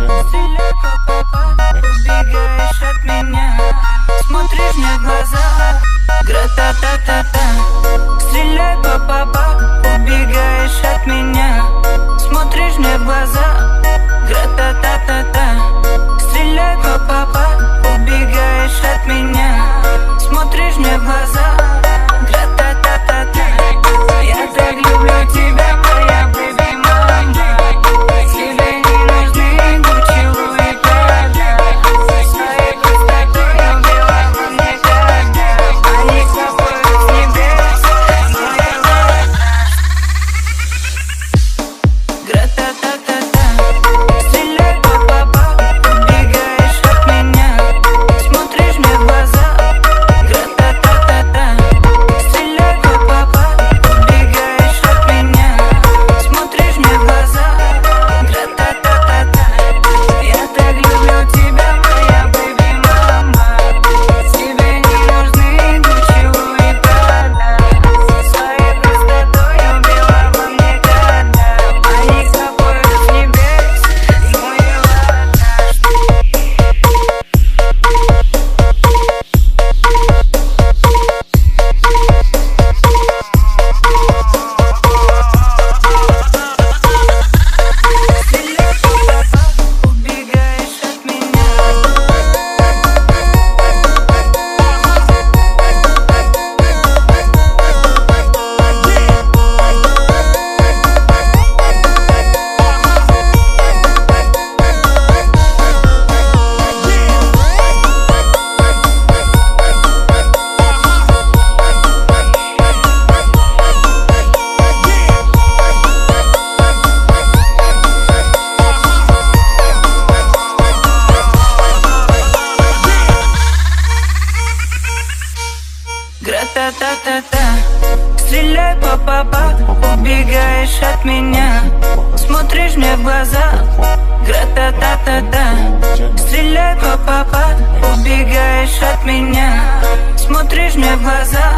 Стреляй, папа, убегаешь от меня, смотришь мне в глаза, гра-та-та-та-та. Стреляй, папа, убегаешь от меня, смотришь мне в глаза, гра-та-та-та-та. Стреляй, папа, убегаешь от меня, смотришь мне в глаза, гра-та-та-та-та. Я так люблю тебя, моя бэби мама. Тебе не нужны Гуччи, Луи, Прада. Своей простотой убила во мне когда они капают с небес, моя гра-та-та-та-та. Стреляй, папа, убегаешь от меня, смотришь мне в глаза, гра-та-та-та-та. Стреляй, папа, убегаешь от меня, смотришь мне в глаза, гра-та-та-та-та. Я так люблю тебя, моя бэби мама. Тебе не нужны Гуччи, Луи, Прада. Своей простотой убила во мне когда они капают с небес, моя Стреляй, папа, убегаешь от меня. Гра-та-та-та-та. Стреляй, папа, убегаешь от меня, смотришь мне в глаза, гра-та-та-та-та. Стреляй, папа, убегаешь от меня, смотришь мне в глаза,